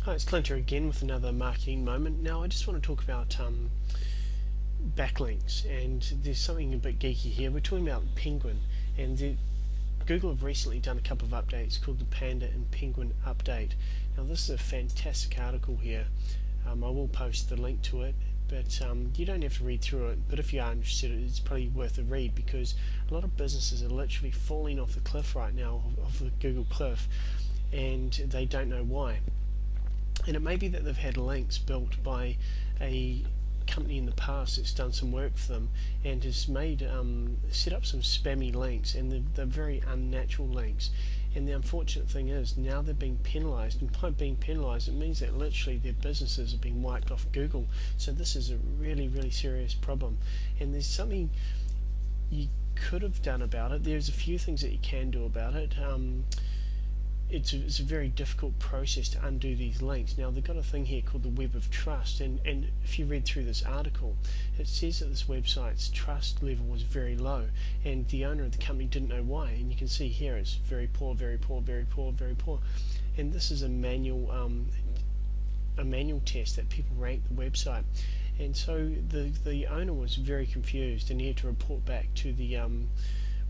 Hi, it's Clint here again with another marketing moment. Now, I just want to talk about backlinks, and there's something a bit geeky here. We're talking about Penguin, and Google have recently done a couple of updates called the Panda and Penguin update. Now, this is a fantastic article here. I will post the link to it, but you don't have to read through it. But if you are interested, it's probably worth a read, because a lot of businesses are literally falling off the cliff right now, of the Google cliff, and they don't know why. And it may be that they've had links built by a company in the past that's done some work for them and has made set up some spammy links, and they're very unnatural links. And the unfortunate thing is, now they're being penalised, and by being penalised, it means that literally their businesses are being wiped off Google. So this is a really serious problem, and there's something you could have done about it. There's a few things that you can do about it. It's a very difficult process to undo these links. Now, they've got a thing here called the Web of Trust, and if you read through this article, it says that this website's trust level was very low, and the owner of the company didn't know why. And you can see here it's very poor, very poor, very poor, very poor. And this is a manual test that people rank the website. And so the owner was very confused, and he had to report back to the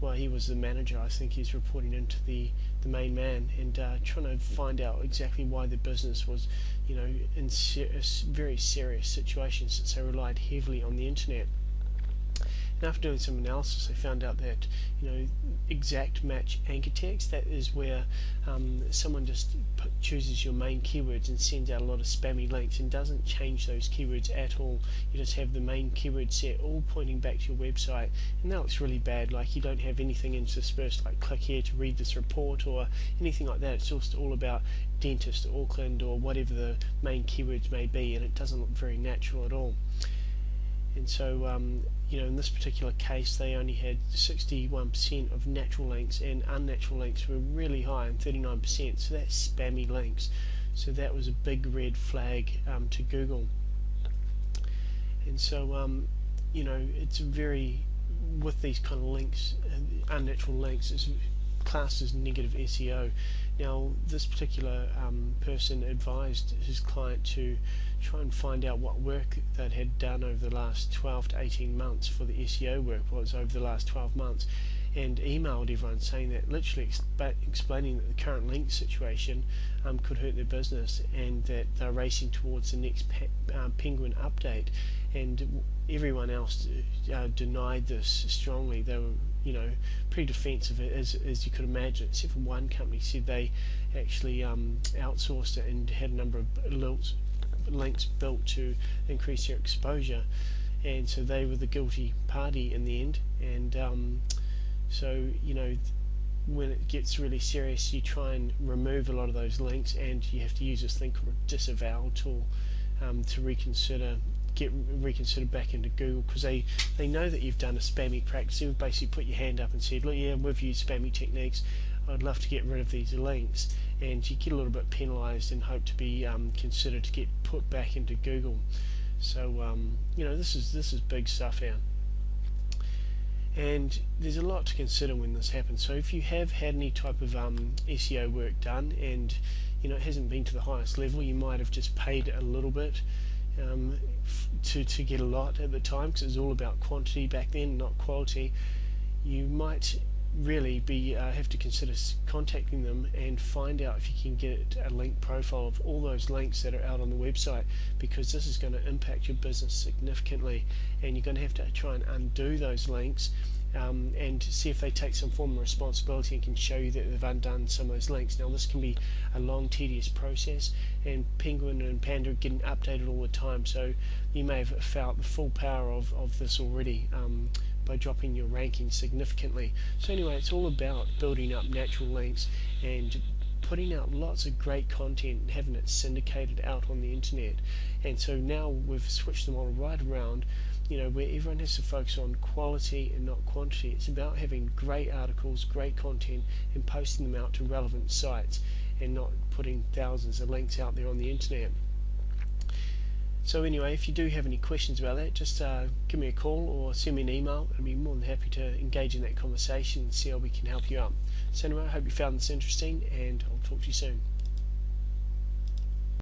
well, he was the manager. I think he's reporting into the main man, and trying to find out exactly why the business was, in a very serious situation, since they relied heavily on the internet. And after doing some analysis, they found out that, exact match anchor text, that is where someone just chooses your main keywords and sends out a lot of spammy links and doesn't change those keywords at all. You just have the main keyword set all pointing back to your website, and that looks really bad. Like, you don't have anything interspersed like click here to read this report or anything like that. It's just all about dentist or Auckland or whatever the main keywords may be, and it doesn't look very natural at all. And so in this particular case, they only had 61% of natural links, and unnatural links were really high, and 39%. So that's spammy links. So that was a big red flag to Google. And so it's very, with these kind of links, unnatural links, is classed as negative SEO. Now, this particular person advised his client to try and find out what work that had done over the last 12 to 18 months for the SEO work was over the last 12 months, and emailed everyone saying that, literally explaining that the current link situation could hurt their business, and that they're racing towards the next Penguin update. And everyone else denied this strongly. They were, pretty defensive, as you could imagine, except for one company said they actually outsourced it and had a number of links built to increase their exposure, and so they were the guilty party in the end. And so when it gets really serious, you try and remove a lot of those links, and you have to use this thing called a disavow tool to get reconsidered back into Google, because they know that you've done a spammy practice. You've basically put your hand up and said, look, yeah, we've used spammy techniques, I'd love to get rid of these links, and you get a little bit penalised and hope to be considered to get put back into Google. So this is big stuff here, and there's a lot to consider when this happens. So if you have had any type of SEO work done, and it hasn't been to the highest level, you might have just paid a little bit to get a lot at the time, because it was all about quantity back then, not quality. You might really have to consider contacting them and find out if you can get a link profile of all those links that are out on the website, because this is going to impact your business significantly, and you're going to have to try and undo those links and see if they take some form of responsibility and can show you that they've undone some of those links. Now, this can be a long, tedious process, and Penguin and Panda are getting updated all the time, so you may have felt the full power of this already by dropping your ranking significantly. So anyway, it's all about building up natural links and putting out lots of great content and having it syndicated out on the internet. And so now we've switched the model right around, where everyone has to focus on quality and not quantity. It's about having great articles, great content, and posting them out to relevant sites, and not putting thousands of links out there on the internet. So anyway, if you do have any questions about that, just give me a call or send me an email. I'd be more than happy to engage in that conversation and see how we can help you out. So anyway, I hope you found this interesting, and I'll talk to you soon.